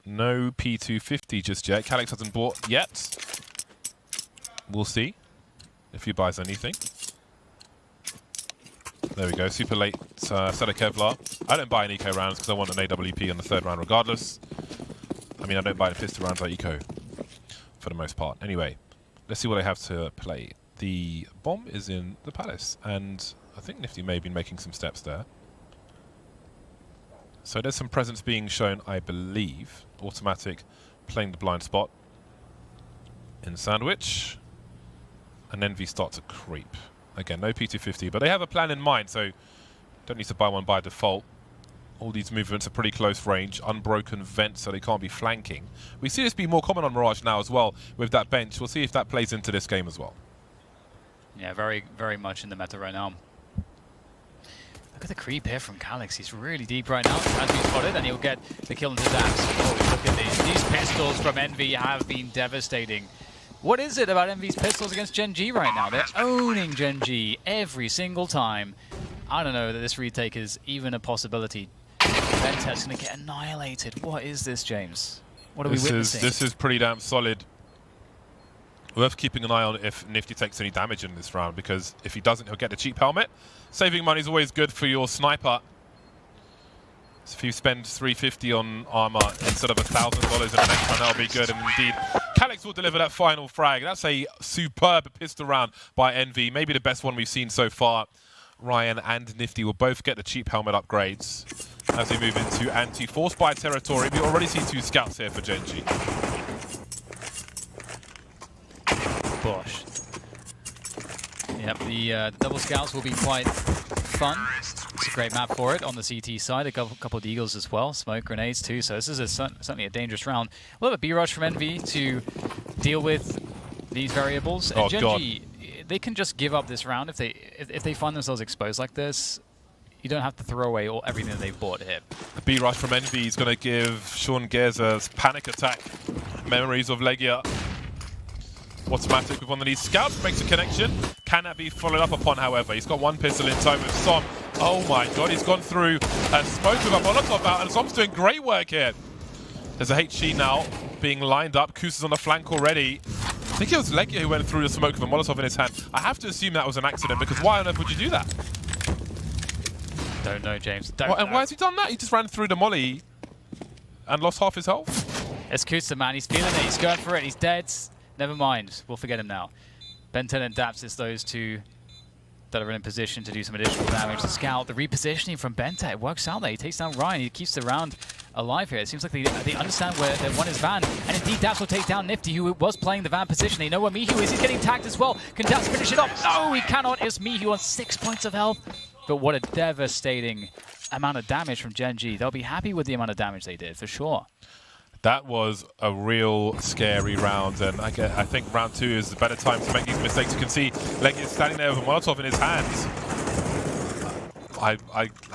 No P250 just yet. Calyx hasn't bought yet. We'll see if he buys anything. There we go, super late set of Kevlar. I don't buy an eco rounds because I want an AWP on the third round regardless. I mean, I don't buy the pistol rounds like eco for the most part. Anyway, let's see what they have to play. The bomb is in the palace, and I think Nifty may have been making some steps there. So there's some presence being shown, I believe. Automatic playing the blind spot in Sandwich. And Envy start to creep. Again, no P250, but they have a plan in mind, so don't need to buy one by default. All these movements are pretty close range, unbroken vents, so they can't be flanking. We see this be more common on Mirage now as well with that bench. We'll see if that plays into this game as well. Yeah, very, very much in the meta right now. Look at the creep here from Calyx. He's really deep right now. As we spotted, and he'll get the kill into Daps. Oh, look at these. These pistols from Envy have been devastating. What is it about Envy's pistols against Gen.G right now? They're owning Gen.G every single time. I don't know that this retake is even a possibility. Ventet's going to get annihilated. What is this, James? What are we witnessing? This is pretty damn solid. Worth keeping an eye on if Nifty takes any damage in this round, because if he doesn't, he'll get the cheap helmet. Saving money is always good for your sniper. So if you spend $350 on armor instead of $1,000 in the next round, that'll be good. And indeed, Calyx will deliver that final frag. That's a superb pistol round by Envy. Maybe the best one we've seen so far. Ryan and Nifty will both get the cheap helmet upgrades as they move into anti-force buy territory. We already see 2 scouts here for Gen.G. Bosh. Yep, the double scouts will be quite fun. It's a great map for it on the CT side. A couple of eagles as well. Smoke grenades too. So this is certainly a dangerous round. We'll have a B-Rush from Envy to deal with these variables. And Gen.G, they can just give up this round if they find themselves exposed like this. You don't have to throw away everything that they've bought here. The B-Rush from Envy is going to give Sean Gezer's panic attack. Memories of Legia. Automatic with one of these scouts, makes a connection. Can that be followed up upon, however? He's got one pistol in tow with Som. Oh my god, he's gone through a smoke with a Molotov out, and Som's doing great work here. There's a HG now being lined up. Kus is on the flank already. I think it was Legia who went through the smoke with a Molotov in his hand. I have to assume that was an accident, because why on earth would you do that? Don't know, James. Don't know. And why has he done that? He just ran through the molly and lost half his health. It's Kus, man. He's feeling it. He's going for it. He's dead. Never mind, we'll forget him now. Ben10 and Daps is those two that are in position to do some additional damage. The scout, the repositioning from Benta, it works out there. He takes down Ryan, he keeps the round alive here. It seems like they understand where their one is Van. And indeed, Daps will take down Nifty, who was playing the Van position. They know where Mihu is. He's getting tagged as well. Can Daps finish it off? No, he cannot. It's Mihu on 6 points of health. But what a devastating amount of damage from Gen.G. They'll be happy with the amount of damage they did, for sure. That was a real scary round, and I think round 2 is a better time to make these mistakes. You can see Legia standing there with a Molotov in his hands. I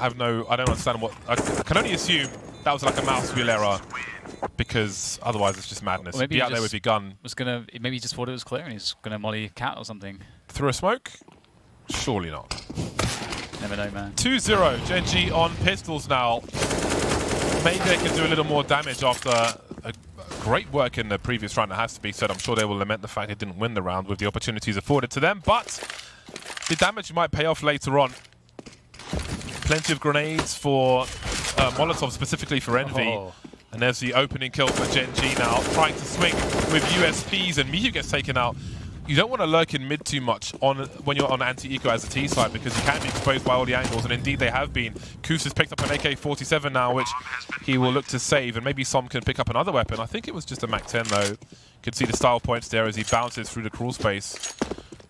don't understand what, I can only assume that was like a mouse wheel error, because otherwise it's just madness. Well, maybe be out there with your gun. Maybe he just thought it was clear and he's gonna molly cat or something. Through a smoke? Surely not. Never know, man. 2-0, Gen.G on pistols now. Maybe they can do a little more damage after a great work in the previous round, it has to be said. I'm sure they will lament the fact they didn't win the round with the opportunities afforded to them, but the damage might pay off later on. Plenty of grenades for Molotov, specifically for Envy. Oh. And there's the opening kill for Gen.G now, trying to swing with USPs, and Mihu gets taken out. You don't want to lurk in mid too much when you're on anti-eco as a T side, because you can be exposed by all the angles, and indeed they have been. Kus has picked up an AK-47 now, which he will look to save, and maybe Som can pick up another weapon. I think it was just a MAC-10 though. You can see the style points there as he bounces through the crawl space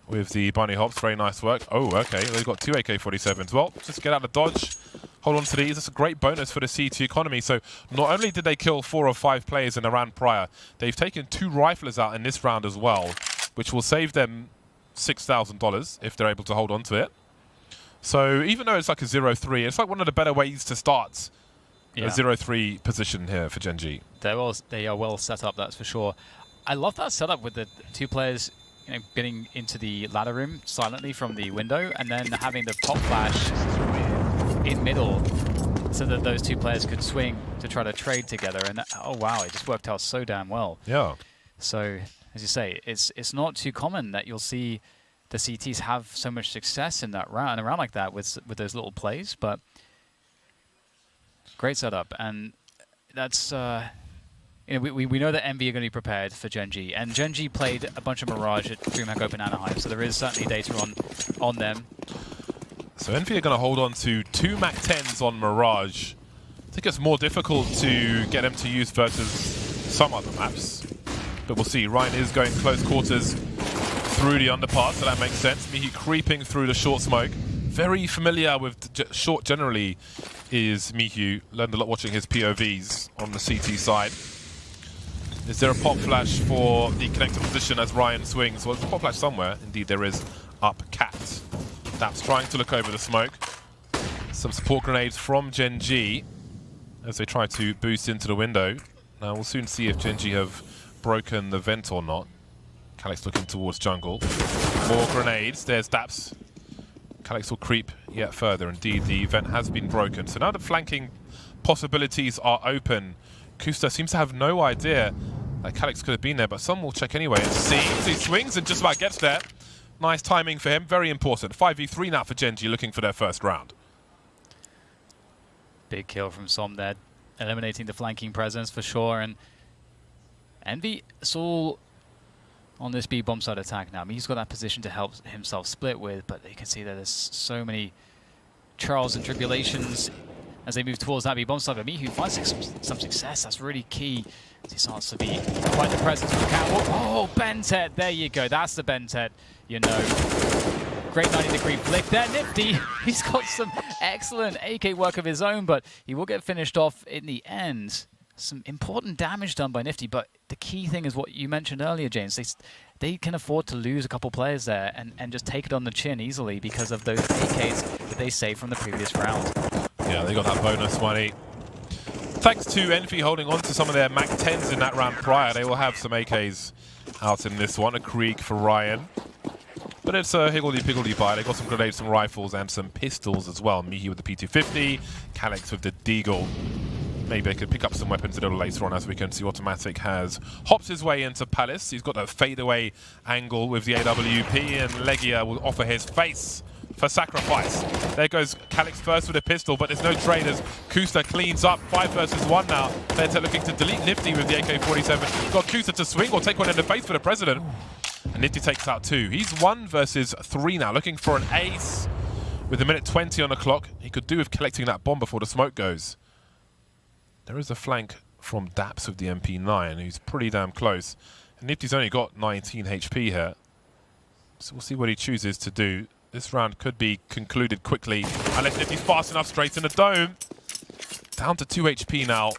with the bunny hops. Very nice work. Oh, okay, they've got 2 AK-47s. Well, just get out of dodge. Hold on to these. That's a great bonus for the C2 economy. So not only did they kill 4 or 5 players in the round prior, they've taken 2 riflers out in this round as well, which will save them $6,000 if they're able to hold on to it. So even though it's like a 0-3, it's like one of the better ways to start a 0-3 position here for Gen.G. They are well set up, that's for sure. I love that setup with the 2 players, you know, getting into the ladder room silently from the window, and then having the pop flash in middle so that those two players could swing to try to trade together. And oh wow, it just worked out so damn well. Yeah. So as you say, it's not too common that you'll see the CTs have so much success in that round, in a round like that with those little plays. But great setup, and that's you know, we know that Envy are going to be prepared for Gen.G, and Gen.G played a bunch of Mirage at DreamHack Open Anaheim, so there is certainly data on them. So Envy are going to hold on to 2 MAC-10s on Mirage. I think it's more difficult to get them to use versus some other maps. But we'll see. Ryan is going close quarters through the underpass, so that makes sense. Mihi creeping through the short smoke. Very familiar with short generally is Mihi. Learned a lot watching his POVs on the CT side. Is there a pop flash for the connector position as Ryan swings? Well, there's a pop flash somewhere. Indeed, there is up cat. Daps trying to look over the smoke. Some support grenades from Gen.G as they try to boost into the window. Now we'll soon see if Gen.G have broken the vent or not. Calyx looking towards jungle. More grenades. There's Daps. Calyx will creep yet further. Indeed, the vent has been broken. So now the flanking possibilities are open. Kusta seems to have no idea that Calyx could have been there, but some will check anyway and see. He swings and just about gets there. Nice timing for him. Very important. 5v3 now for Gen.G looking for their first round. Big kill from Som there, eliminating the flanking presence for sure. And Envy saw on this B bomb side attack now. I mean, he's got that position to help himself split with, but you can see that there's so many trials and tribulations as they move towards that B bomb side. But Mihi finds some success. That's really key. He starts to be quite the presence for Catwalk. Oh, Bentet. There you go. That's the Bentet, you know. Great 90-degree flick there. Nifty. He's got some excellent AK work of his own, but he will get finished off in the end. Some important damage done by Nifty, but the key thing is what you mentioned earlier, James. They can afford to lose a couple players there and just take it on the chin easily because of those AKs that they saved from the previous round. Yeah, they got that bonus money. Thanks to Envy holding on to some of their MAC-10s in that round prior, they will have some AKs out in this one. A Krieg for Ryan. But it's a higgledy-piggledy buy. They got some grenades, some rifles, and some pistols as well. Mihi with the P250, Calyx with the Deagle. Maybe they could pick up some weapons a little later on, as we can see. Automatic has hopped his way into Palace. He's got a fadeaway angle with the AWP, and Legia will offer his face for sacrifice. There goes Calyx first with a pistol, but there's no trade as Kusta cleans up. 5 versus 1 now. Benta looking to delete Nifty with the AK-47. Got Kusta to swing or take one in the face for the President. And Nifty takes out 2. He's 1 versus 3 now, looking for an ace. With a minute 20 on the clock, he could do with collecting that bomb before the smoke goes. There is a flank from Daps with the MP9, who's pretty damn close. And Nifty's only got 19 HP here. So we'll see what he chooses to do. This round could be concluded quickly, unless Nifty's fast enough straight in the dome. Down to 2 HP now.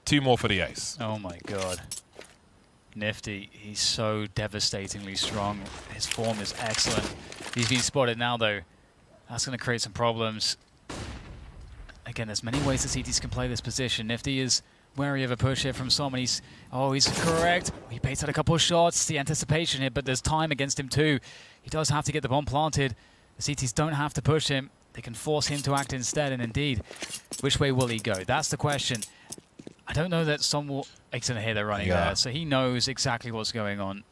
2 more for the ace. Oh my god. Nifty, he's so devastatingly strong. His form is excellent. He's been spotted now, though. That's going to create some problems. Again, there's many ways the CTs can play this position. Nifty is wary of a push here from Som, and he's correct. He baits out a couple of shots, the anticipation here, but there's time against him too. He does have to get the bomb planted. The CTs don't have to push him. They can force him to act instead, and indeed, which way will he go? That's the question. I don't know that Som will... He's going to hear they're running there, so he knows exactly what's going on.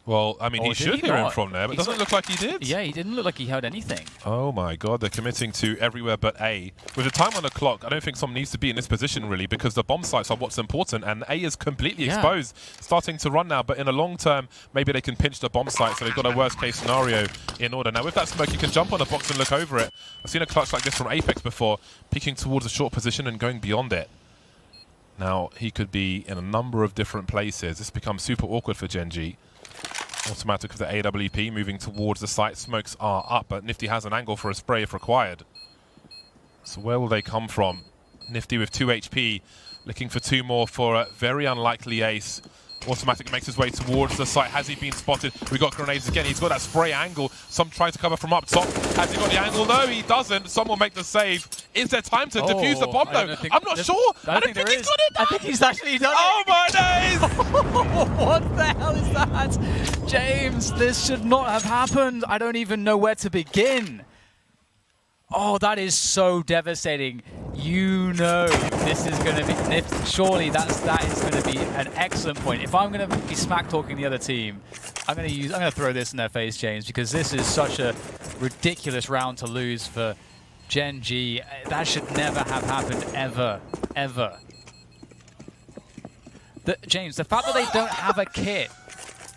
Well, I mean, he should hear him from there, but it doesn't look like he did. Yeah, he didn't look like he heard anything. Oh my god, they're committing to everywhere but A. With the time on the clock, I don't think Som needs to be in this position, really, because the bomb sites are what's important, and A is completely exposed. Starting to run now, but in the long term, maybe they can pinch the bomb site, so they've got a worst-case scenario in order. Now, with that smoke, you can jump on the box and look over it. I've seen a clutch like this from Apex before, peeking towards a short position and going beyond it. Now, he could be in a number of different places. This becomes super awkward for Gen.G. Automatic with the AWP moving towards the site. Smokes are up, but Nifty has an angle for a spray if required. So where will they come from? Nifty with 2 HP, looking for 2 more for a very unlikely ace. Automatic makes his way towards the site. Has he been spotted? We got grenades again. He's got that spray angle. Some trying to cover from up top. Has he got the angle? No, he doesn't. Some will make the save. Is there time to defuse the bomb, though? I'm not sure. I don't think he's got it. I think he's actually done it. Oh, my days! What the hell is that? James, this should not have happened. I don't even know where to begin. Oh, that is so devastating. You know this is going to be... Surely that is going to be an excellent point. If I'm going to be smack-talking the other team, I'm going to throw this in their face, James, because this is such a ridiculous round to lose for Gen.G. That should never have happened, ever, ever. James, the fact that they don't have a kit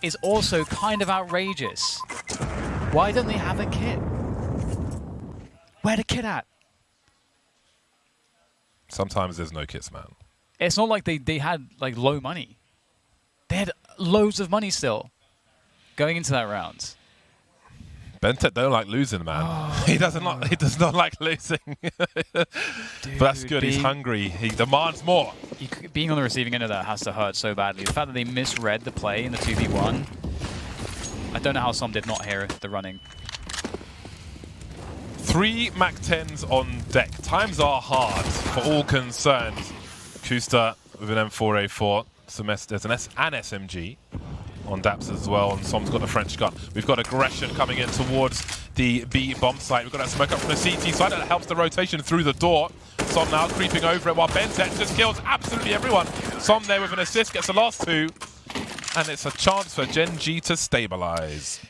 is also kind of outrageous. Why don't they have a kit? Where the kit at? Sometimes there's no kits, man. It's not like they had like low money. They had loads of money still going into that round. Bentet don't like losing, man. Oh. He does not like losing. Dude, but that's good. He's hungry. He demands more. Being on the receiving end of that has to hurt so badly. The fact that they misread the play in the 2v1. I don't know how some did not hear the running. 3 MAC-10s on deck. Times are hard for all concerned. Kusta with an M4A4. There's an SMG on Daps as well, and Som's got a French gun. We've got aggression coming in towards the B bomb site. We've got that smoke up from the CT side, and it helps the rotation through the door. Som now creeping over it while Bentet just kills absolutely everyone. Som there with an assist, gets the last 2, and it's a chance for Gen.G to stabilize.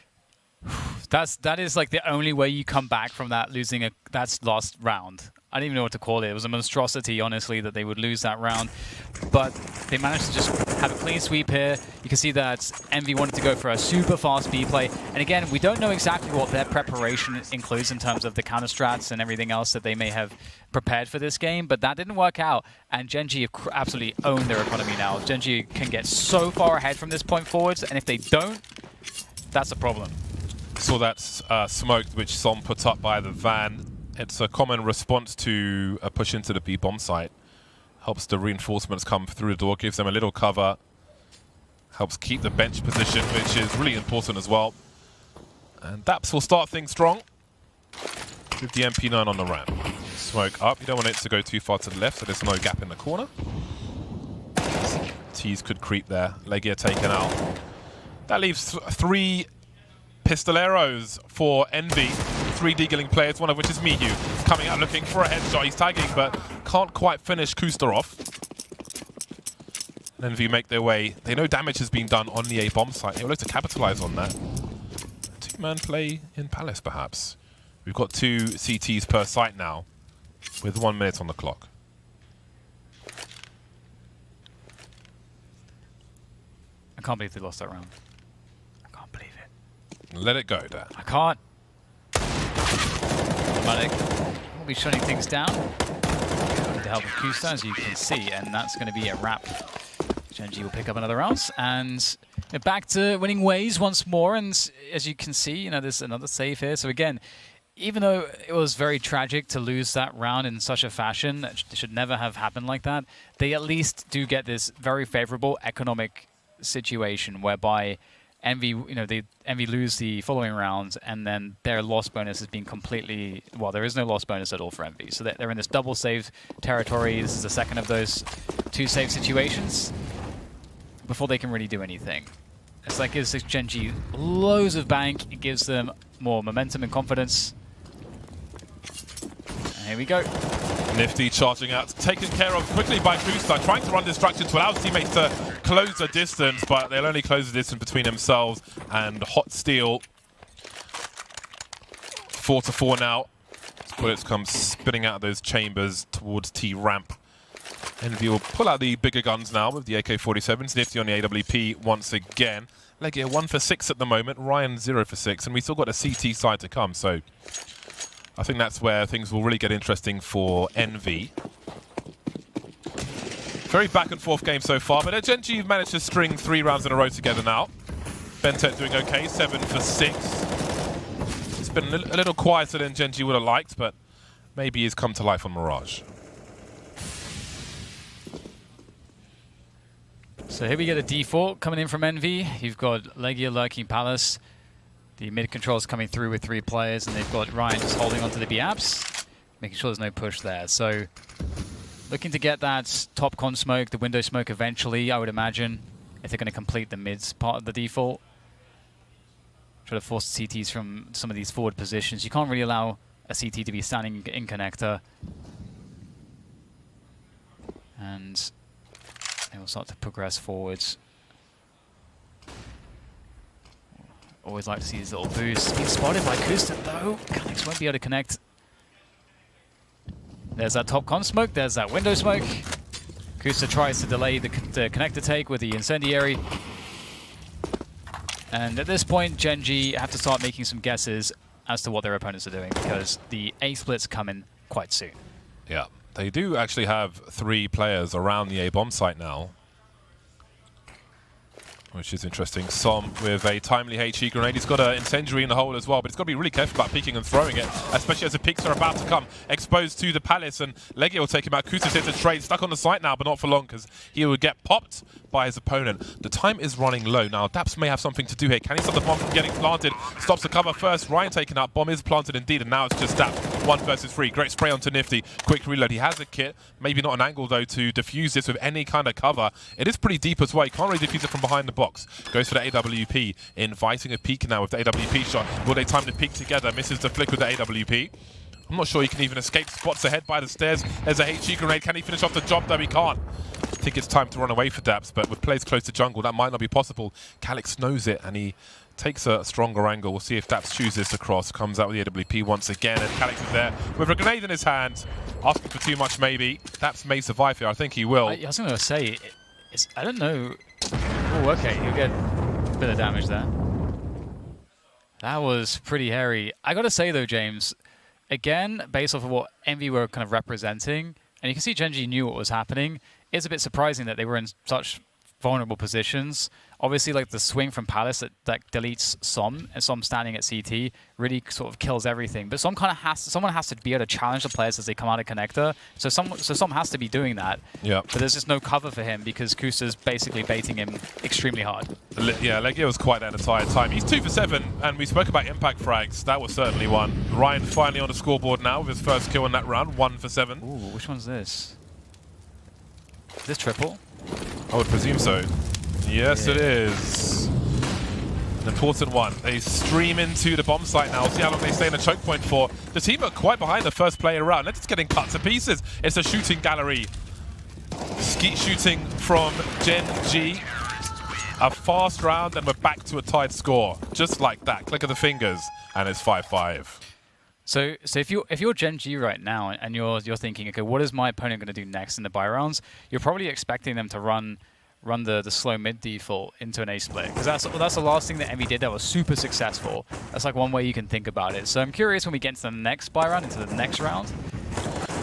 That is like the only way you come back from that losing that last round. I don't even know what to call it. It was a monstrosity, honestly, that they would lose that round. But they managed to just have a clean sweep here. You can see that Envy wanted to go for a super fast B play. And again, we don't know exactly what their preparation includes in terms of the counter strats and everything else that they may have prepared for this game, but that didn't work out. And Gen.G have absolutely owned their economy now. Gen.G can get so far ahead from this point forwards, and if they don't, that's a problem. Saw that smoke which Som put up by the van. It's a common response to a push into the B bomb site. Helps the reinforcements come through the door, gives them a little cover. Helps keep the bench position, which is really important as well. And Daps will start things strong with the MP9 on the ramp. Smoke up. You don't want it to go too far to the left, so there's no gap in the corner. T's could creep there. Legia taken out. That leaves 3 pistoleros for Envy. 3 deagling players, one of which is Miyu. Coming out looking for a headshot. He's tagging, but can't quite finish Kusta off. Envy make their way. They know damage has been done on the A bomb site. They will look to capitalize on that. 2-man play in Palace, perhaps. We've got 2 CTs per site now, with 1 minute on the clock. I can't believe they lost that round. I can't believe it. Let it go, Dad. I can't. Malik will be shutting things down with the help of Kusta, as you can see, and that's going to be a wrap. Gen.G will pick up another round, and back to winning ways once more. And as you can see, there's another save here. So again, even though it was very tragic to lose that round in such a fashion, that should never have happened like that, they at least do get this very favorable economic situation whereby Envy, Envy lose the following rounds, and then their loss bonus has been completely... Well, there is no loss bonus at all for Envy. So they're in this double save territory. This is the second of those 2 save situations before they can really do anything. It's like it gives Gen.G loads of bank. It gives them more momentum and confidence. And here we go. Nifty charging out, taken care of quickly by Kusta, trying to run distraction to allow his teammates to close the distance, but they'll only close the distance between themselves and Hot Steel. 4-4 now. Bullets come spinning out of those chambers towards T ramp. Envy will pull out the bigger guns now with the AK-47s. Nifty on the AWP once again. Legia 1 for 6 at the moment, Ryan 0 for 6, and we still got a CT side to come, so I think that's where things will really get interesting for Envy. Very back and forth game so far, but Gen.G managed to string 3 rounds in a row together now. Bentet doing okay, 7 for 6. It's been a little quieter than Gen.G would have liked, but maybe he's come to life on Mirage. So here we get a default coming in from Envy. You've got Legia lurking Palace. The mid controls coming through with 3 players, and they've got Ryan just holding onto the B-apps, making sure there's no push there. So looking to get that top con smoke, the window smoke eventually, I would imagine, if they're going to complete the mids part of the default. Try to force CTs from some of these forward positions. You can't really allow a CT to be standing in connector. And they will start to progress forwards. Always like to see these little boosts. Being spotted by Kusta though. Calyx won't be able to connect. There's that top con smoke, there's that window smoke. Kusta tries to delay the connector take with the incendiary. And at this point, Gen.G have to start making some guesses as to what their opponents are doing, because the A split's coming quite soon. Yeah, they do actually have 3 players around the A bomb site now, which is interesting. Som with a timely HE grenade. He's got an incendiary in the hole as well, but he's got to be really careful about peeking and throwing it, especially as the peaks are about to come. Exposed to the Palace, and Legia will take him out. Kusa's hit the trade, stuck on the site now, but not for long, because he would get popped by his opponent. The time is running low. Now, Daps may have something to do here. Can he stop the bomb from getting planted? Stops the cover first. Ryan taken out. Bomb is planted indeed, and now it's just Daps. 1 versus 3. Great spray onto Nifty. Quick reload. He has a kit. Maybe not an angle, though, to defuse this with any kind of cover. It is pretty deep as well. He can't really defuse it from behind the box. Goes for the AWP, inviting a peek now with the AWP shot. Will they time the peek together? Misses the flick with the AWP. I'm not sure he can even escape. Spots ahead by the stairs. There's a HG grenade. Can he finish off the job? Though he can't. I think it's time to run away for Daps, but with plays close to jungle, that might not be possible. Calyx knows it, and he takes a stronger angle. We'll see if Daps chooses to cross. Comes out with the AWP once again, and Calyx is there with a grenade in his hand. Asking for too much, maybe. Daps may survive here. I think he will. I was going to say, I don't know. Oh, okay. He'll get a bit of damage there. That was pretty hairy. I got to say, though, James, again, based off of what Envy were kind of representing, and you can see Gen.G knew what was happening, it's a bit surprising that they were in such vulnerable positions. Obviously, like the swing from Palace that deletes Som, and Som standing at CT really sort of kills everything. But someone has to be able to challenge the players as they come out of connector. So Som has to be doing that. Yeah. But there's just no cover for him because Kusa's basically baiting him extremely hard. Yeah, Legia was quite at a tired time. He's 2 for 7, and we spoke about impact frags. That was certainly one. Ryan finally on the scoreboard now with his first kill in that round. 1 for 7. Ooh, which one's this? Is this triple? I would presume so. Yes, it is. An important one. They stream into the bomb site now. See how long they stay in the choke point for. The team are quite behind the first player around. They're just getting cut to pieces. It's a shooting gallery. Skeet shooting from Gen.G. A fast round, and we're back to a tied score. Just like that. Click of the fingers, and it's 5-5. So if you're Gen.G right now and you're thinking, okay, what is my opponent going to do next in the buy rounds? You're probably expecting them to run the slow mid default into an A split, because that's the last thing that Envy did that was super successful. That's like one way you can think about it. So I'm curious when we get into the next buy round, into the next round,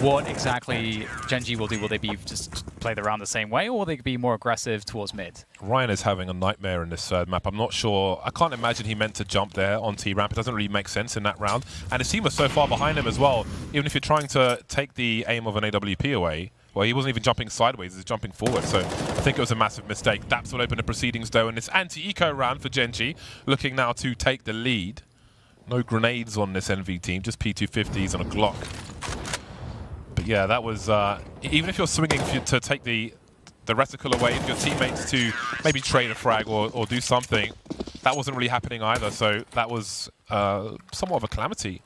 what exactly Gen.G will do. Will they be just play the round the same way, or will they be more aggressive towards mid? Ryan is having a nightmare in this third map. I'm not sure. I can't imagine he meant to jump there on T-ramp. It doesn't really make sense in that round. And his team was so far behind him as well. Even if you're trying to take the aim of an AWP away, well, he wasn't even jumping sideways, he was jumping forward. So I think it was a massive mistake. Daps will open the proceedings though in this anti-eco round for Gen.G, looking now to take the lead. No grenades on this NV team, just P250s and a Glock. But yeah, that was, even if you're swinging to take the reticle away, if your teammates to maybe trade a frag or do something, that wasn't really happening either. So that was somewhat of a calamity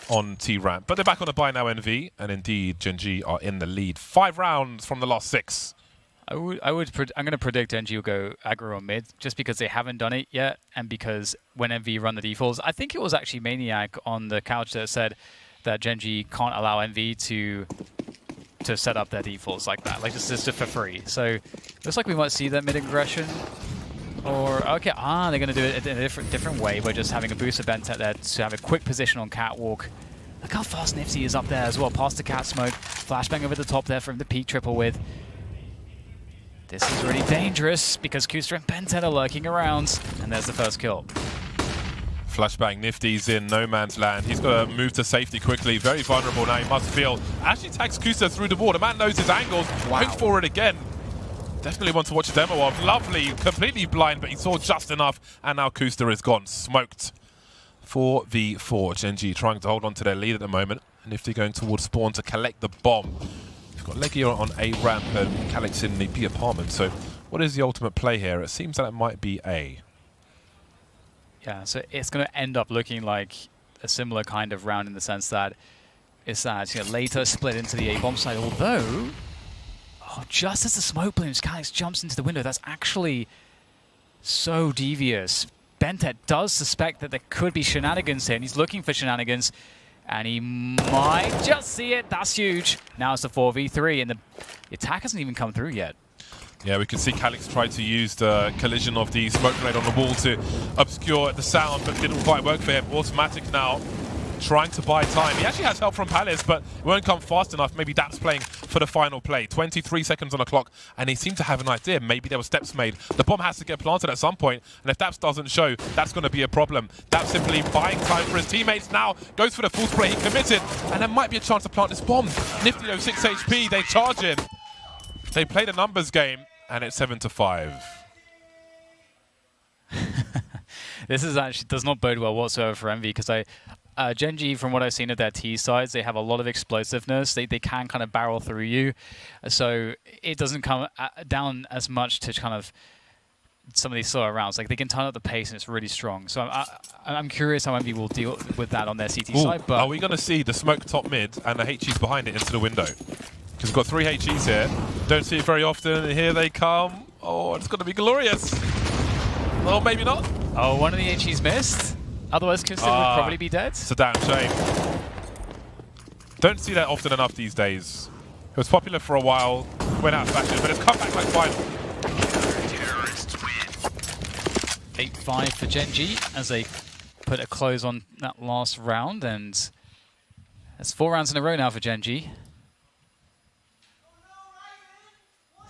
on T-ramp. But they're back on the buy now, NV, and indeed Gen.G are in the lead. 5 rounds from the last 6. I'm going to predict Gen.G will go aggro on mid, just because they haven't done it yet, and because when NV run the defaults, I think it was actually Maniac on the couch that said that Gen.G can't allow NV to set up their defaults like that, like just for free. So looks like we might see that mid aggression. Or okay, they're going to do it in a different way by just having a booster Bentet there to have a quick position on Catwalk. Look how fast Nifty is up there as well, past the cat smoke. Flashbang over the top there from the peak triple with. This is really dangerous because Kusta and Bentet are lurking around, and there's the first kill. Flashbang, Nifty's in no man's land. He's got to move to safety quickly. Very vulnerable now, he must feel. Actually tags Kusta through the wall. The man knows his angles. Wow. Going for it again. Definitely want to watch a demo of. Lovely, completely blind, but he saw just enough. And now Kusta is gone, smoked. 4v4. Gen.G trying to hold on to their lead at the moment. Nifty going towards spawn to collect the bomb. We've got Legia on A ramp and Calyx in the B apartment. So what is the ultimate play here? It seems that it might be A. Yeah, so it's going to end up looking like a similar kind of round in the sense that it's that later split into the A bomb side. Although, just as the smoke blooms, Calyx jumps into the window. That's actually so devious. Bentet does suspect that there could be shenanigans here, and he's looking for shenanigans, and he might just see it. That's huge. Now it's the 4v3, and the attack hasn't even come through yet. Yeah, we can see Calyx try to use the collision of the smoke grenade on the wall to obscure the sound, but didn't quite work for him. Automatic now, trying to buy time. He actually has help from Palace, but it won't come fast enough. Maybe Daps playing for the final play. 23 seconds on the clock, and he seemed to have an idea. Maybe there were steps made. The bomb has to get planted at some point, and if Daps doesn't show, that's going to be a problem. Daps simply buying time for his teammates now. Goes for the full spray. He committed, and there might be a chance to plant this bomb. Nifty though, 6 HP. They charge him. They play the numbers game, and it's 7-5. This is actually does not bode well whatsoever for Envy, because Gen.G, from what I've seen of their T sides, they have a lot of explosiveness. They can kind of barrel through you, so it doesn't come down as much to kind of some of these slower rounds. Like, they can turn up the pace, and it's really strong. So I'm curious how Envy will deal with that on their CT side. But are we going to see the smoke top mid and the HEs behind it into the window? Because we've got 3 HEs here. Don't see it very often, and here they come. Oh, it's going to be glorious. Well, maybe not. Oh, one of the HEs missed. Otherwise, Kusin would probably be dead. It's a damn shame. Don't see that often enough these days. It was popular for a while, went out of fashion, but it's come back like final. 8-5 for Gen.G as they put a close on that last round, and that's 4 rounds in a row now for Gen.G.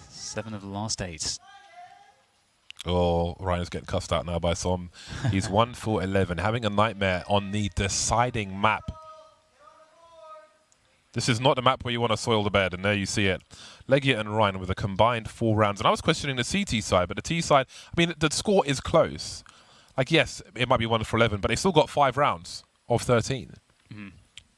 7 of the last 8. Oh, Ryan's getting cussed out now by Som. He's 1 for 11, having a nightmare on the deciding map. This is not the map where you want to soil the bed, and there you see it. Legia and Ryan with a combined 4 rounds. And I was questioning the CT side, but the T side, I mean, the score is close. Like, yes, it might be 1 for 11, but they still got 5 rounds of 13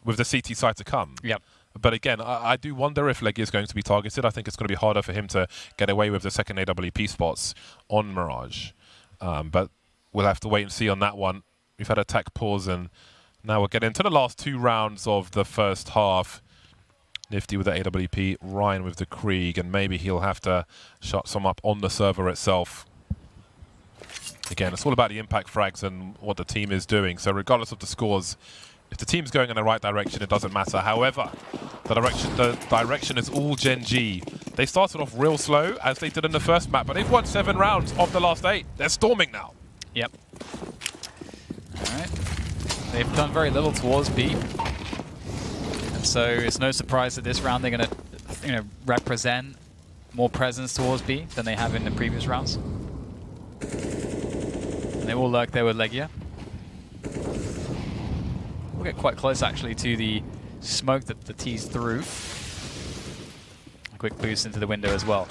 with the CT side to come. Yep. But again, I do wonder if Legia is going to be targeted. I think it's going to be harder for him to get away with the second AWP spots on Mirage. But we'll have to wait and see on that one. We've had a tech pause, and now we'll get into the last 2 rounds of the first half. Nifty with the AWP, Ryan with the Krieg, and maybe he'll have to shut some up on the server itself. Again, it's all about the impact frags and what the team is doing. So regardless of the scores, if the team's going in the right direction, it doesn't matter. However, the direction is all Gen.G. They started off real slow, as they did in the first map, but they've won 7 rounds of the last 8. They're storming now. Yep. All right. They've done very little towards B. And so it's no surprise that this round they're going to represent more presence towards B than they have in the previous rounds. And they will lurk there with Legia. We'll get quite close, actually, to the smoke that the T's through. A quick boost into the window as well.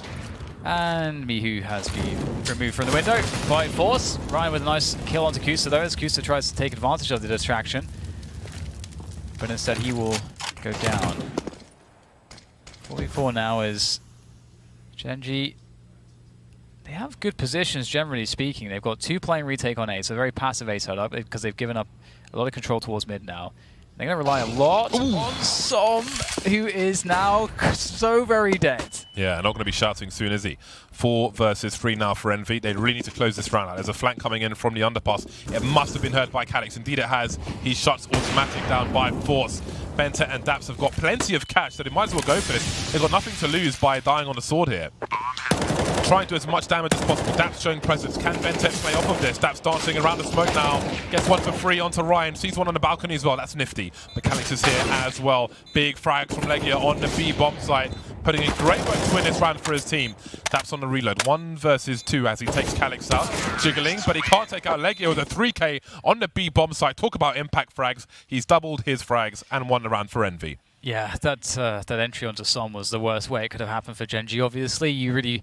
And Mihu has been removed from the window by Force. Ryan with a nice kill onto Kusa, though, as Kusa tries to take advantage of the distraction. But instead, he will go down. 44 now is Gen.G. They have good positions, generally speaking. They've got 2 playing retake on A, so very passive A setup, because they've given up a lot of control towards mid now. They're going to rely a lot on Som, who is now so very dead. Yeah, not going to be shouting soon, is he? 4 versus 3 now for Envy. They really need to close this round out. There's a flank coming in from the underpass. It must have been heard by Calyx. Indeed it has. He shuts automatic down by Force. Benta and Daps have got plenty of cash, so they might as well go for this. They've got nothing to lose by dying on the sword here. Trying to do as much damage as possible. Daps showing presence. Can Bentet play off of this? Daps dancing around the smoke now. Gets 1 for free onto Ryan. Sees 1 on the balcony as well. That's nifty. But Calyx is here as well. Big frags from Legia on the B bomb site. Putting in great work to win this round for his team. Daps on the reload. 1 versus 2 as he takes Calyx out. Jiggling, but he can't take out Legia with a 3K on the B bomb site. Talk about impact frags. He's doubled his frags and won the round for Envy. Yeah, that entry onto Som was the worst way it could have happened for Gen.G. Obviously, you really...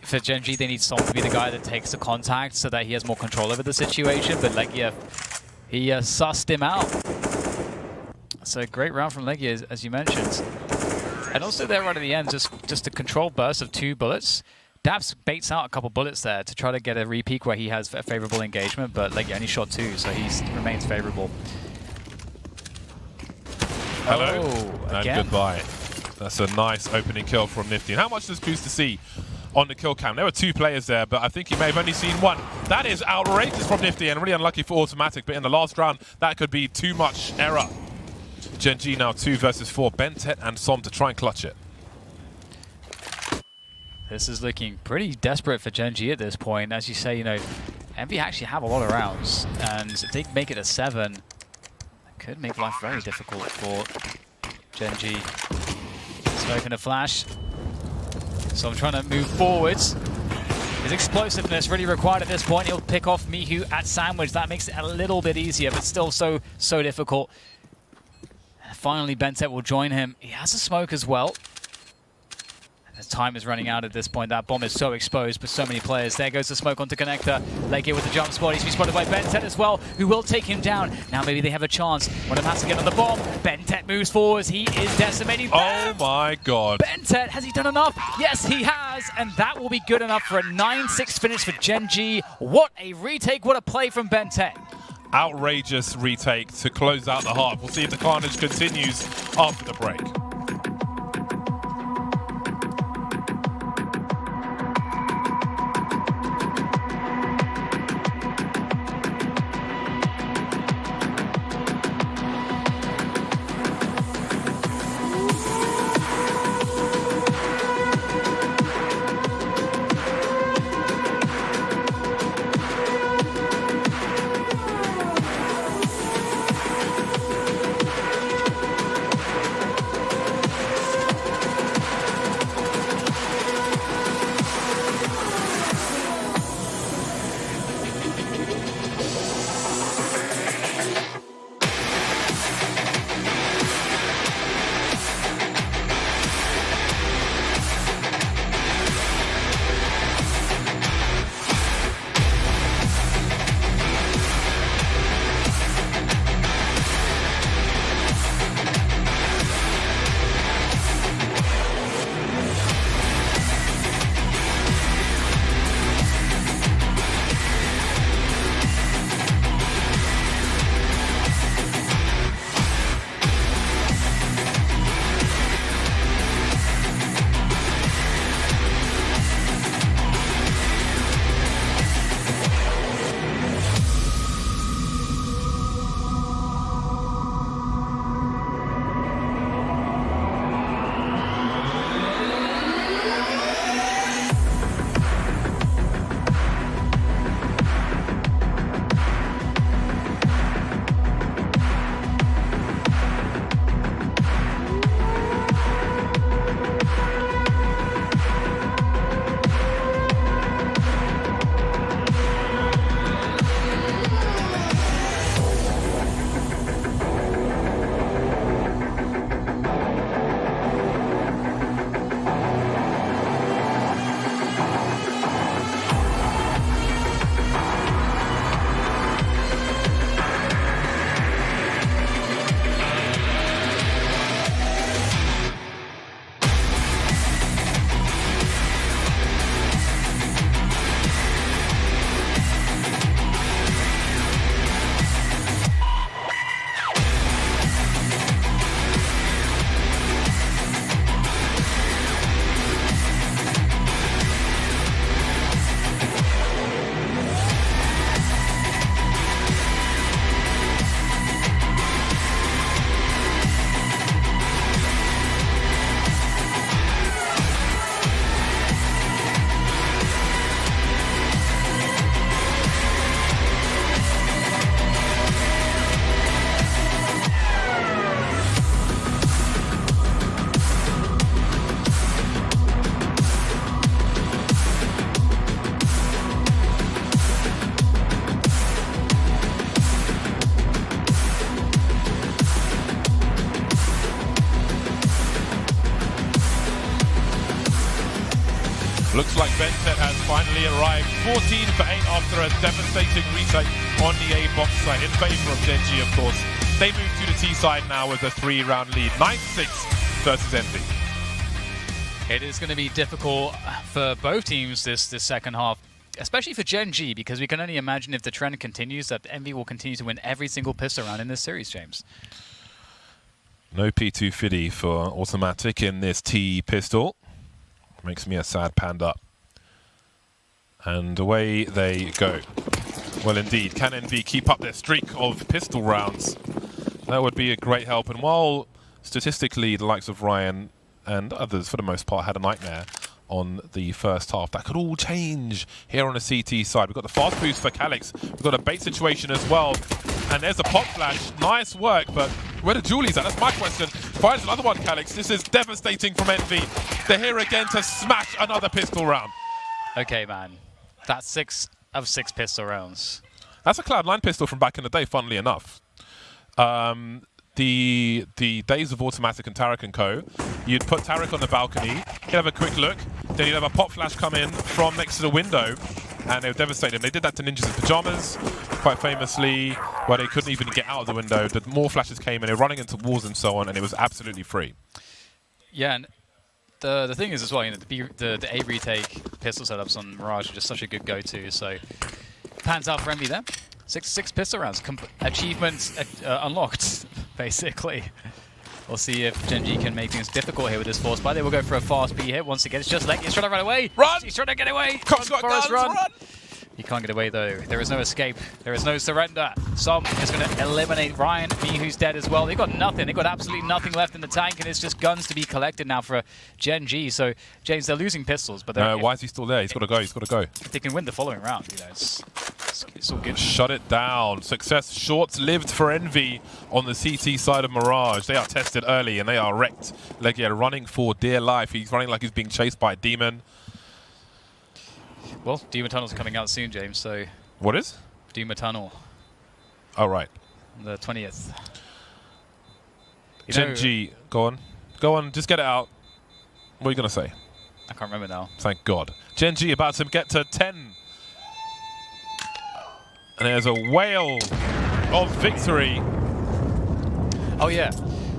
for Gen.G, they need Som to be the guy that takes the contact so that he has more control over the situation, but Legia, he sussed him out. So great round from Legia, as you mentioned. And also there right at the end, just a controlled burst of 2 bullets. Daps baits out a couple bullets there to try to get a re-peek where he has a favorable engagement, but Legia only shot 2, so he remains favorable. Hello. Oh, And again. goodbye. That's a nice opening kill from Nifty. And how much does Kusta see on the kill cam? There were 2 players there, but I think he may have only seen 1. That is outrageous from Nifty and really unlucky for Automatic. But in the last round, that could be too much error. Gen.G now 2 versus 4. Bentet and Som to try and clutch it. This is looking pretty desperate for Gen.G at this point. As you say, you know, Envy actually have a lot of rounds, and if they make it a 7, that could make life very difficult for Gen.G. Smoking a flash. So I'm trying to move forwards. His explosiveness really required at this point. He'll pick off Mihu at sandwich. That makes it a little bit easier, but still so difficult. And finally, Bentet will join him. He has a smoke as well. His time is running out at this point. That bomb is so exposed, but so many players. There goes the smoke onto Connector. Leggear with the jump spot. He's been spotted by Bentet as well, who will take him down. Now maybe they have a chance. When has to get on the bomb. Bentet moves forwards. He is decimating. Oh my god. Bentet, has he done enough? Yes, he has. And that will be good enough for a 9-6 finish for Gen.G. What a retake. What a play from Bentet. Outrageous retake to close out the half. We'll see if the carnage continues after the break. Looks like Bentet has finally arrived. 14 for 8 after a devastating retake on the A box side in favor of Gen.G, of course. They move to the T side now with a 3-round lead. 9-6 versus Envy. It is going to be difficult for both teams this second half, especially for Gen.G, because we can only imagine if the trend continues that Envy will continue to win every single pistol round in this series, James. No P250 for automatic in this T pistol. Makes me a sad panda. And away they go. Well, indeed. Can Gen.G keep up their streak of pistol rounds? That would be a great help. And while statistically the likes of Ryan and others, for the most part, had a nightmare on the first half, that could all change here on the CT side. We've got the fast boost for Calix. We've got a bait situation as well. And there's a pop flash. Nice work, but where the Julie's at? That's my question. Finds another one, Calix. This is devastating from Gen.G. They're here again to smash another pistol round. Okay, man. That's 6 of 6 pistol rounds. That's a Cloud9 pistol from back in the day, funnily enough. The days of Automatic and Tarek and Co. You'd put Tarek on the balcony, he'd have a quick look, then you'd have a pop flash come in from next to the window, and they would devastate him. They did that to Ninjas in Pyjamas, quite famously, where they couldn't even get out of the window. The more flashes came in, they were running into walls and so on, and it was absolutely free. Yeah, and the thing is as well, you know, the A retake pistol setups on Mirage are just such a good go-to. So pans out for Envy there. 6 pistol rounds, achievements unlocked, basically. We'll see if Gen.G can make things difficult here with this force buy. They will go for a fast B hit once again. It's just like he's trying to run away. Run! He's trying to get away. Cops got guns, run! He can't get away though. There is no escape. There is no surrender. Som is going to eliminate Ryan. Mihu's dead as well. They've got nothing. They've got absolutely nothing left in the tank, and it's just guns to be collected now for Gen.G. So, James, they're losing pistols, but why is he still there? He's got to go. He's got to go. If they can win the following round, you know, it's all good. Shut it down. Success short-lived for Envy on the CT side of Mirage. They are tested early, and they are wrecked. Legia running for dear life. He's running like he's being chased by a demon. Well, Doom Eternal's coming out soon, James, so... What is? Doom Eternal. Oh, right. The 20th. Gen.G, go on. Go on, just get it out. What are you going to say? I can't remember now. Thank God. Gen.G about to get to 10. And there's a whale of victory. Oh, yeah.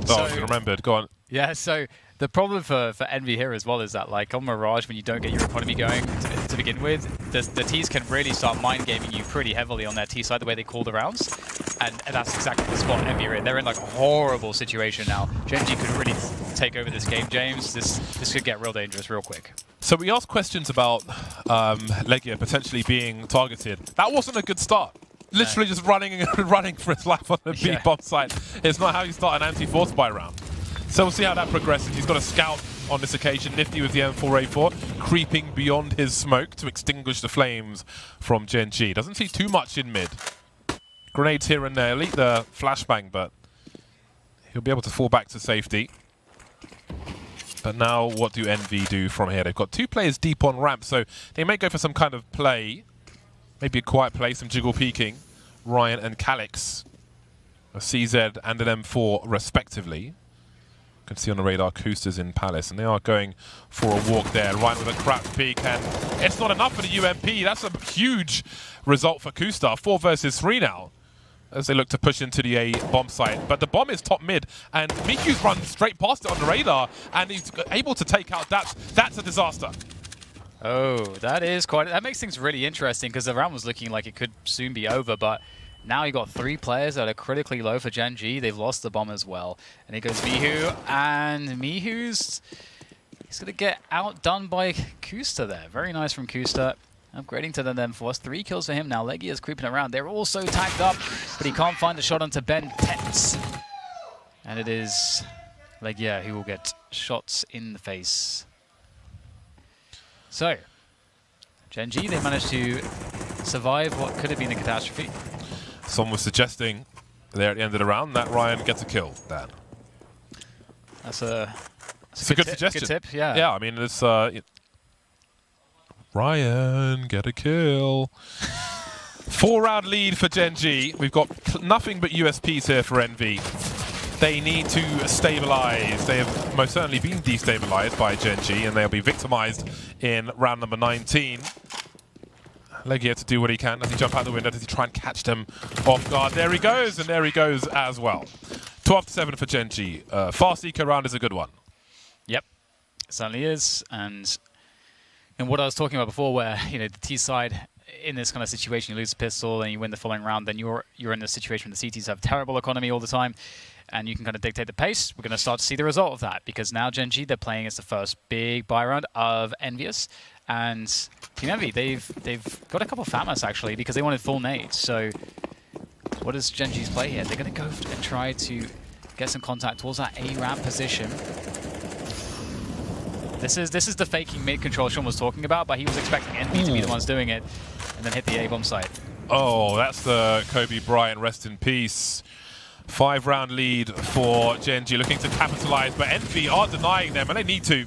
Oh, I remembered. Go on. Yeah, so the problem for Envy here as well is that, like, on Mirage, when you don't get your economy going to begin with, the Ts can really start mind gaming you pretty heavily on their T side, the way they call the rounds. And that's exactly the spot Envy are in. They're in, like, a horrible situation now. Gen.G could really take over this game, James. This could get real dangerous real quick. So we asked questions about Legia potentially being targeted. That wasn't a good start. Literally just running for his life on the B-bomb site. It's not how you start an anti-force buy round. So we'll see how that progresses. He's got a scout on this occasion. Nifty with the M4A4, creeping beyond his smoke to extinguish the flames from Gen.G. Doesn't see too much in mid. Grenades here and there. Elite the flashbang, but he'll be able to fall back to safety. But now what do Gen.G do from here? They've got 2 players deep on ramp, so they may go for some kind of play. Maybe a quiet play, some jiggle peeking. Ryan and Calix, a CZ and an M4 respectively. You can see on the radar Kusta's in Palace, and they are going for a walk there. Ryan with a crap peek, and it's not enough for the UMP. That's a huge result for Kusta. 4 versus 3 now, as they look to push into the A bomb site. But the bomb is top mid, and Miku's run straight past it on the radar, and he's able to take out Daps. That's a disaster. Oh, that makes things really interesting, because the round was looking like it could soon be over, but now you've got 3 players that are critically low for Gen.G. They've lost the bomb as well. And here goes Mihu, and he's going to get outdone by Kusta there. Very nice from Kusta. Upgrading to the M4. 3 kills for him now. Legia's creeping around. They're also tagged up, but he can't find a shot onto Ben Tets. And it is Legia who will get shots in the face. So, Gen.G, they managed to survive what could have been a catastrophe. Someone was suggesting there at the end of the round that Ryan gets a kill, Dan. That's a good suggestion. Good tip, yeah. Yeah, I mean, it's Ryan, get a kill. 4-round lead for Gen.G. We've got nothing but USPs here for Envy. They need to stabilize. They have most certainly been destabilized by Gen.G, and they'll be victimized in round number 19. Legia to do what he can. Does he jump out the window? Does he try and catch them off guard? There he goes, and there he goes as well. 12-7 for Gen.G. Fast eco round is a good one. Yep, it certainly is. And what I was talking about before, where the T side in this kind of situation, you lose the pistol and you win the following round, then you're in a situation where the CTs have terrible economy all the time, and you can kind of dictate the pace. We're going to start to see the result of that, because now Gen.G, they're playing as the first big buy round of Envious, and Team Envy, they've got a couple of FAMAS actually, because they wanted full nades. So what does Gen.G's play here? They're going to go and try to get some contact towards that A ramp position. This is the faking mid control Sean was talking about, but he was expecting Envy to be the ones doing it, and then hit the A-bomb site. Oh, that's the Kobe Bryant, rest in peace. 5-round lead for Gen.G, looking to capitalize, but Envy are denying them, and they need to.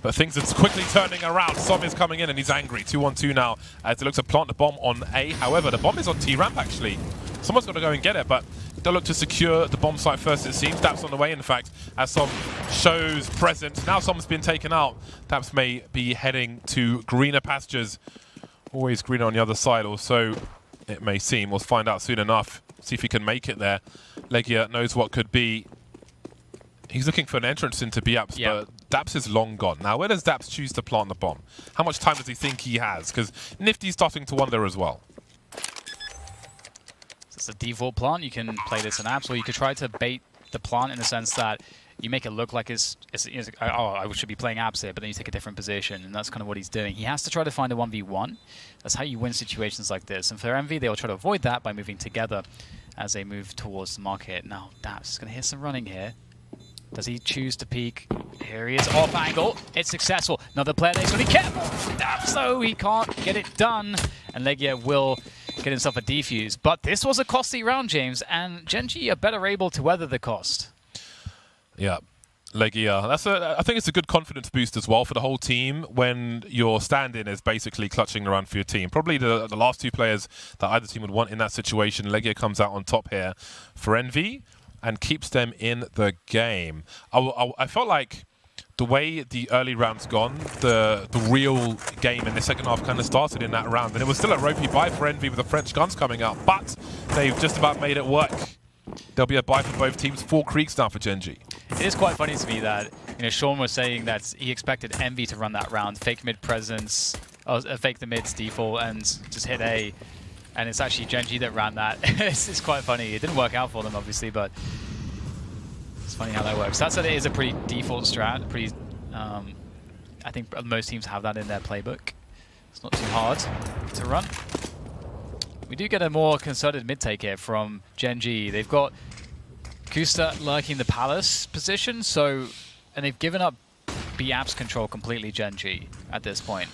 But things are quickly turning around. Som is coming in, and he's angry. 2-on-2 now, as they look to plant the bomb on A. However, the bomb is on T-ramp, actually. Someone's got to go and get it, but they'll look to secure the bomb site first, it seems. Daps on the way, in fact, as Som shows presence. Now Som's been taken out. Daps may be heading to greener pastures. Always greener on the other side, or so it may seem. We'll find out soon enough. See if he can make it there. Legia knows what could be. He's looking for an entrance into B-Apps, but Daps is long gone. Now, where does Daps choose to plant the bomb? How much time does he think he has? Because Nifty's starting to wonder as well. It's a default plant. You can play this in apps, or you could try to bait the plant in the sense that you make it look like it's oh, I should be playing apps here, but then you take a different position, and that's kind of what he's doing. He has to try to find a 1v1. That's how you win situations like this. And for Envy, they will try to avoid that by moving together as they move towards the market. Now, Daps is going to hear some running here. Does he choose to peek? Here he is, off angle. It's successful. Another player needs to be careful. Daps, though, he can't get it done. And Legia will get himself a defuse. But this was a costly round, James, and Gen.G are better able to weather the cost. Yeah, Legia. I think it's a good confidence boost as well for the whole team when your stand-in is basically clutching around for your team. Probably the last two players that either team would want in that situation. Legia comes out on top here for Envy and keeps them in the game. I felt like the way the early round's gone, the real game in the second half kind of started in that round. And it was still a ropey buy for Envy with the French guns coming out, but they've just about made it work. There'll be a buy for both teams. 4 creeks now for Gen.G. It is quite funny to me that Sean was saying that he expected Envy to run that round, fake mid presence, fake the mid's default, and just hit A. And it's actually Gen.G that ran that. It's quite funny. It didn't work out for them, obviously, but it's funny how that works. That said, it is a pretty default strat. Pretty, I think most teams have that in their playbook. It's not too hard to run. We do get a more concerted mid-take here from Gen.G. They've got Kusta lurking the Palace position, and they've given up B-Apps control completely, Gen.G, at this point.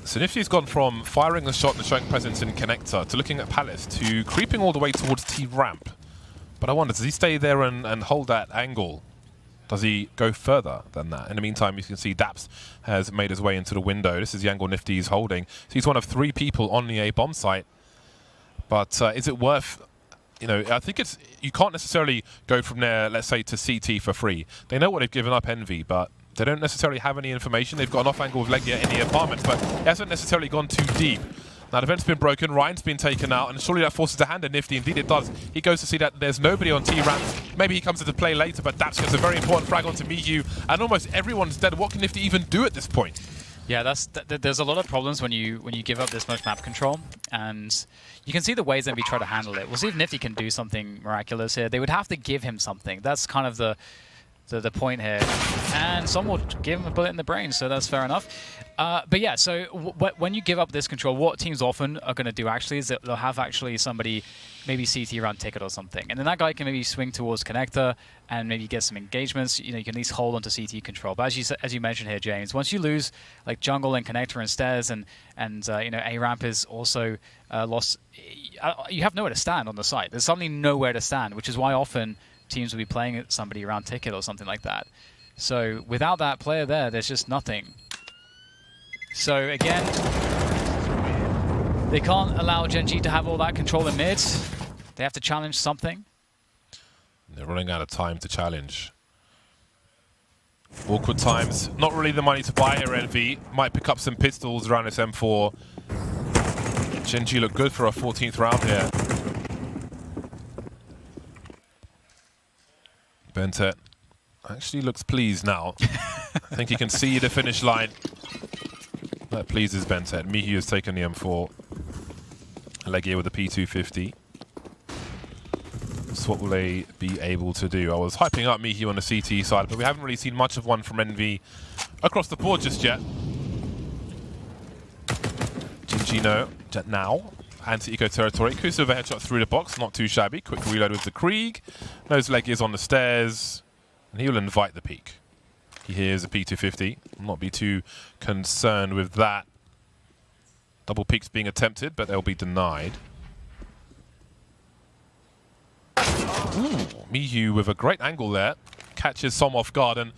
So Nifty's gone from firing the shot and showing presence in Connector to looking at Palace to creeping all the way towards T-Ramp. But I wonder, does he stay there and hold that angle? Does he go further than that? In the meantime, you can see Daps has made his way into the window. This is the angle Nifty's holding. So he's one of 3 people on the A bomb site. But is it worth... I think you can't necessarily go from there, let's say, to CT for free. They know what they've given up Envy, but they don't necessarily have any information. They've got an off angle with Legia in the apartments, but it hasn't necessarily gone too deep. Now, the vent's been broken, Ryan's been taken out, and surely that forces a hand at Nifty. Indeed, it does. He goes to see that there's nobody on T-Ramp. Maybe he comes into play later, but Daps gets a very important frag onto Miyu, and almost everyone's dead. What can Nifty even do at this point? Yeah, there's a lot of problems when you give up this much map control, and you can see the ways Envy try to handle it. We'll see if Nifty can do something miraculous here. They would have to give him something. That's kind of the point here. And some will give him a bullet in the brain, so that's fair enough. But yeah, so when you give up this control, what teams often are going to do actually is that they'll have actually somebody, maybe CT around ticket or something. And then that guy can maybe swing towards Connector and maybe get some engagements. You can at least hold onto CT control. But as you mentioned here, James, once you lose like jungle and Connector and stairs and A ramp is also lost, you have nowhere to stand on the site. There's suddenly nowhere to stand, which is why often teams will be playing somebody around ticket or something like that. So without that player there, there's just nothing. So again, they can't allow Gen.G to have all that control in mid. They have to challenge something. They're running out of time to challenge. Awkward times. Not really the money to buy here, Envy. Might pick up some pistols around this M4. Gen.G look good for a 14th round here. Bentet actually looks pleased now. I think he can see the finish line. That pleases Bentet. Mihu has taken the M4. Legia with the P250. So what will they be able to do? I was hyping up Mihu on the CT side, but we haven't really seen much of one from Gen.G across the board just yet. Gen.G now. Anti-eco territory. Kusa with a headshot through the box. Not too shabby. Quick reload with the Krieg. Knows Legia's on the stairs. And he will invite the peek. He hears a P250. Will not be too concerned with that. Double peeks being attempted, but they'll be denied. Ooh, Mihu with a great angle there. Catches some off guard, and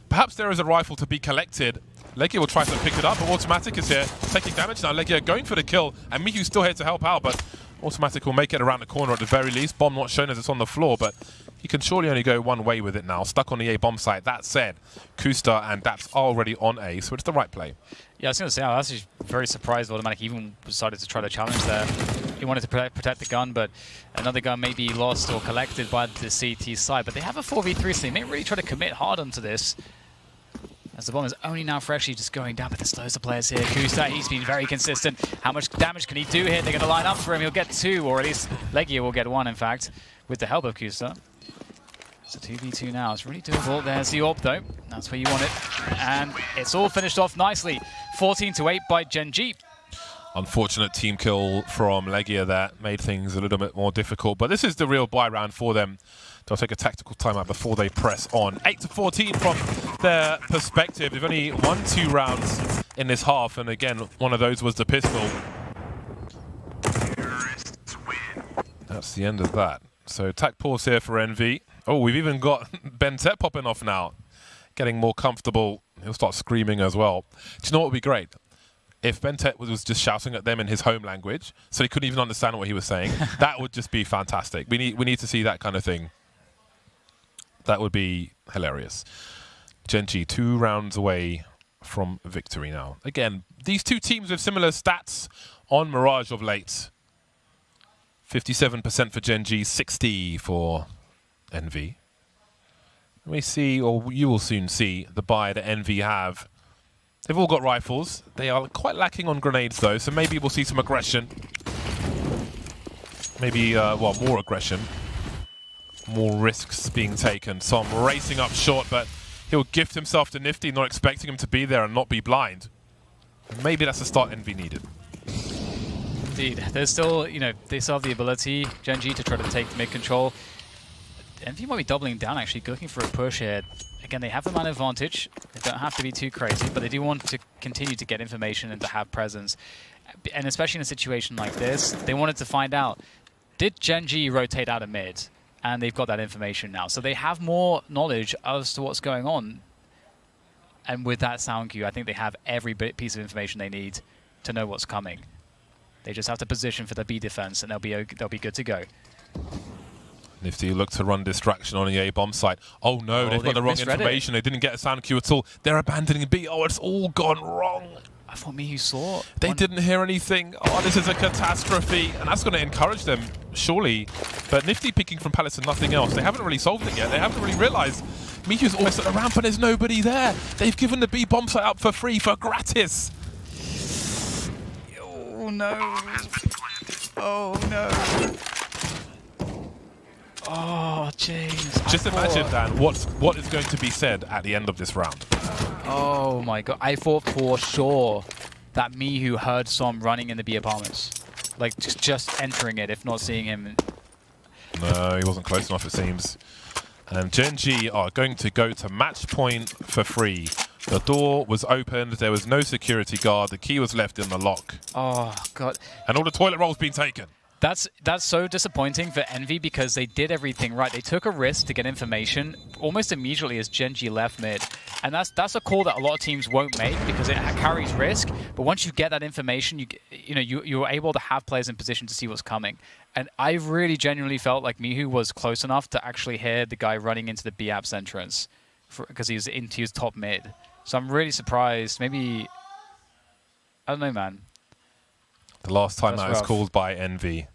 perhaps there is a rifle to be collected. Legia will try to pick it up, but Automatic is here, taking damage now. Legia going for the kill, and Mihu's still here to help out, but Automatic will make it around the corner at the very least. Bomb not shown as it's on the floor, but he can surely only go one way with it now. Stuck on the A bomb site. That said, Kusta and Daps are already on A, so it's the right play. Yeah, I was going to say, I was actually very surprised Automatic even decided to try to challenge there. He wanted to protect the gun, but another gun may be lost or collected by the CT side. But they have a 4v3, so they may really try to commit hard onto this. As the bomb is only now freshly just going down, but this slows the players here. Kusta, he's been very consistent. How much damage can he do here? They're going to line up for him. He'll get 2, or at least Legia will get 1, in fact, with the help of Kusta. It's a 2v2 now. It's really doable. There's the AWP, though. That's where you want it. And it's all finished off nicely. 14-8 by Gen.G. Unfortunate team kill from Legia that made things a little bit more difficult. But this is the real buy round for them. They'll take a tactical timeout before they press on. 8-14 from their perspective. They've only won 2 rounds in this half. And again, one of those was the pistol. That's the end of that. So attack pause here for Envy. Oh, we've even got Bentet popping off now. Getting more comfortable. He'll start screaming as well. Do you know what would be great? If Bentet was just shouting at them in his home language, so they couldn't even understand what he was saying, that would just be fantastic. We need to see that kind of thing. That would be hilarious. Gen.G 2 rounds away from victory now. Again, these two teams with similar stats on Mirage of late. 57% for Gen.G, 60 for Envy. We see, or you will soon see, the buy that Envy have. They've all got rifles. They are quite lacking on grenades, though, so maybe we'll see some aggression. Maybe, well, more aggression. More risks being taken. Som racing up short, but he'll gift himself to Nifty, not expecting him to be there and not be blind. And maybe that's the start Envy needed. Indeed. There's still, they still have the ability, Gen.G, to try to take mid control. Envy might be doubling down, actually, looking for a push here. Again, they have the man advantage. They don't have to be too crazy, but they do want to continue to get information and to have presence. And especially in a situation like this, they wanted to find out, did Gen.G rotate out of mid? And they've got that information now. So they have more knowledge as to what's going on. And with that sound cue, I think they have every piece of information they need to know what's coming. They just have to position for the B defense, and they'll be good to go. Nifty look to run distraction on the A bomb site. Oh no, they've got the wrong information. They didn't get a sound cue at all. They're abandoning B. Oh, it's all gone wrong. I thought Mihu saw. They didn't hear anything. Oh, this is a catastrophe. And that's going to encourage them, surely. But Nifty picking from Palace and nothing else. They haven't really solved it yet. They haven't really realized Mihu's almost at the ramp and there's nobody there. They've given the B bomb site up for free, for gratis. Oh no. Oh no. Oh, James. Just imagine, Dan, what is going to be said at the end of this round. Oh my god. I thought for sure that Mihu heard Som running in the B apartments. Like, just entering it, if not seeing him. No, he wasn't close enough, it seems. And Gen.G are going to go to match point for free. The door was opened, there was no security guard, the key was left in the lock. Oh, God. And all the toilet rolls been taken. That's so disappointing for Envy because they did everything right. They took a risk to get information almost immediately as Gen.G left mid. And that's a call that a lot of teams won't make because it carries risk. But once you get that information, you're able to have players in position to see what's coming. And I really genuinely felt like Mihu was close enough to actually hear the guy running into the B apps entrance because he was into his top mid. So I'm really surprised. Maybe, I don't know, man. The last time that was called by Envy.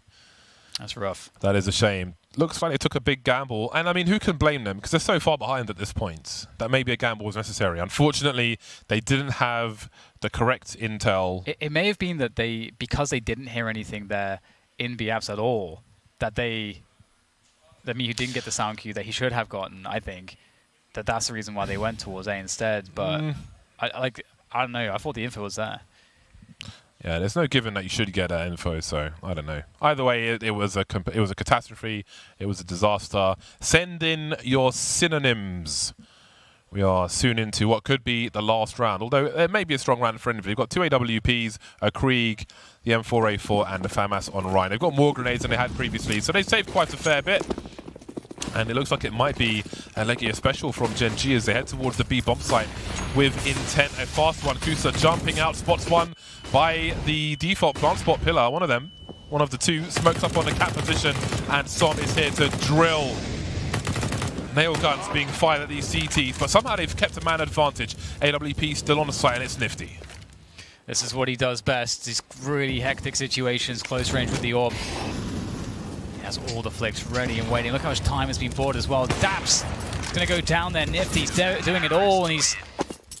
That's rough. That is a shame. looks like they took a big gamble. And I mean, who can blame them? Because they're so far behind at this point that maybe a gamble was necessary. Unfortunately, they didn't have the correct intel. It may have been that because they didn't hear anything there in B apps at all, that Mihu didn't get the sound cue that he should have gotten. I think that's the reason why they went towards A instead. But I don't know. I thought the info was there. Yeah, there's no given that you should get that info, so I don't know. Either way, it was a catastrophe. It was a disaster. Send in your synonyms. We are soon into what could be the last round, although it may be a strong round for Envy. They've got 2 AWPs, a Krieg, the M4A4, and the FAMAS on Rhine. They've got more grenades than they had previously, so they saved quite a fair bit. And it looks like it might be a Legia special from Gen.G as they head towards the B bomb site with intent. A fast one, Kusa jumping out, spots one by the default plant spot pillar. One of them, one of the two, smokes up on the cap position, and Son is here to drill. Nail guns being fired at these CTs, but somehow they've kept a man advantage. AWP still on the site, and it's Nifty. This is what he does best, these really hectic situations, close range with the orb. He has all the flicks ready and waiting. Look how much time has been bought as well. Daps is going to go down there. Nifty's doing it all, and he's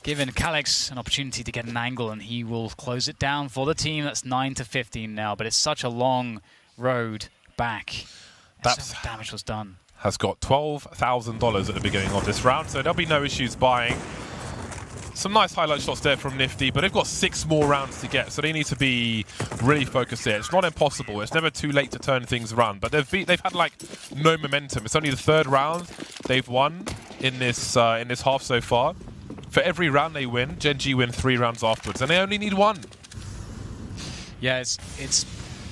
given Calyx an opportunity to get an angle, and he will close it down for the team. That's 9-15 now, but it's such a long road back. So much damage was done. Has got $12,000 at the beginning of this round, so there'll be no issues buying. Some nice highlight shots there from Nifty, but they've got 6 more rounds to get, so they need to be really focused here. It's not impossible. It's never too late to turn things around, but they've had like no momentum. It's only the 3rd round they've won in this half so far. For every round they win, Gen.G win 3 rounds afterwards, and they only need 1. Yeah, it's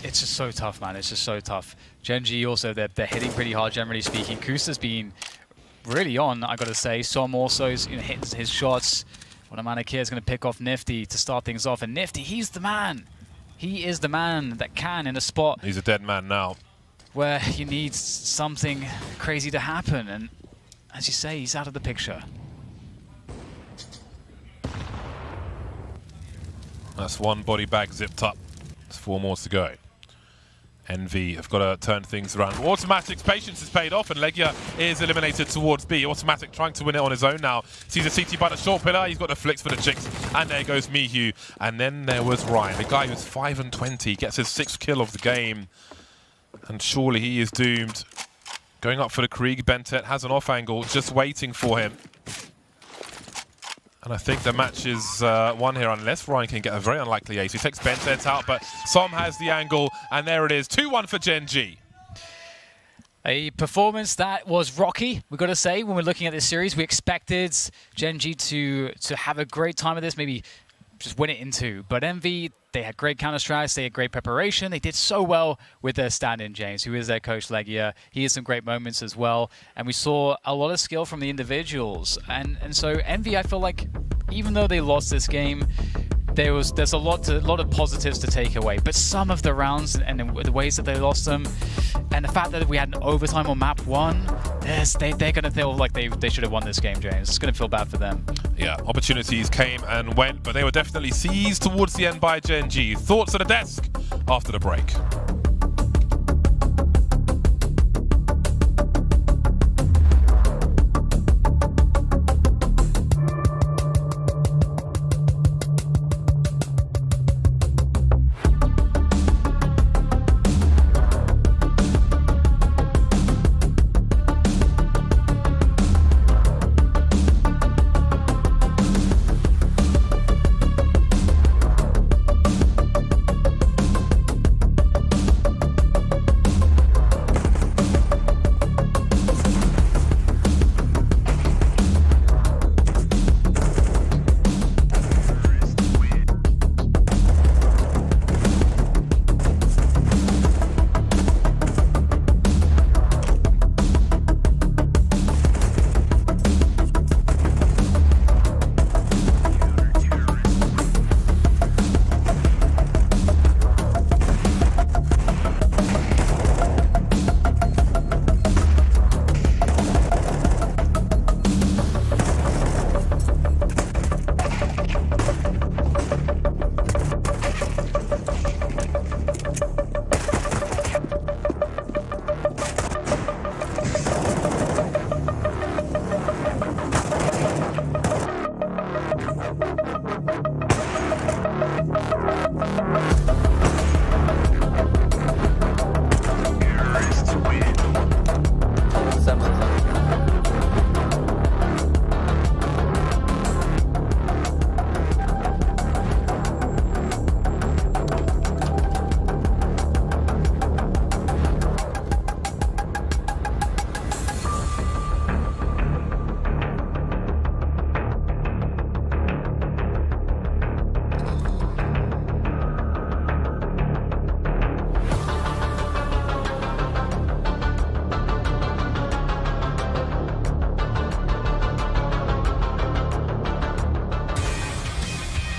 just so tough, man. It's just so tough. Gen.G also, they're hitting pretty hard, generally speaking. Kusa's been really on, I gotta say. Som also is, hitting his shots. Automatic here is going to pick off Nifty to start things off. And Nifty, he's the man. He is the man that can in a spot. He's a dead man now. Where you need something crazy to happen. And as you say, he's out of the picture. That's 1 body bag zipped up. There's 4 more to go. Envy have got to turn things around. Automatic's patience is paid off, and Legia is eliminated towards B. Automatic trying to win it on his own now. Sees a CT by the short pillar. He's got the flicks for the chicks, and there goes Mihu. And then there was Ryan, the guy who's 5-20, gets his 6th kill of the game, and surely he is doomed. Going up for the Krieg. Bentet has an off angle, just waiting for him. And I think the match is won here unless Ryan can get a very unlikely ace. He takes Bentet out, but Som has the angle, and there it is. 2-1 for Gen.G. A performance that was rocky, we've got to say, when we're looking at this series. We expected Gen.G to have a great time at this, maybe just win it in 2. But Envy, they had great counter-strikes, they had great preparation. They did so well with their stand-in, James, who is their coach, Legia. He had some great moments as well. And we saw a lot of skill from the individuals. And so Envy, I feel like, even though they lost this game, there's a lot of positives to take away. But some of the rounds and the ways that they lost them, and the fact that we had an overtime on map 1, they're going to feel like they should have won this game, James. It's going to feel bad for them. Yeah, opportunities came and went, but they were definitely seized towards the end by Gen.G. Thoughts at the desk after the break.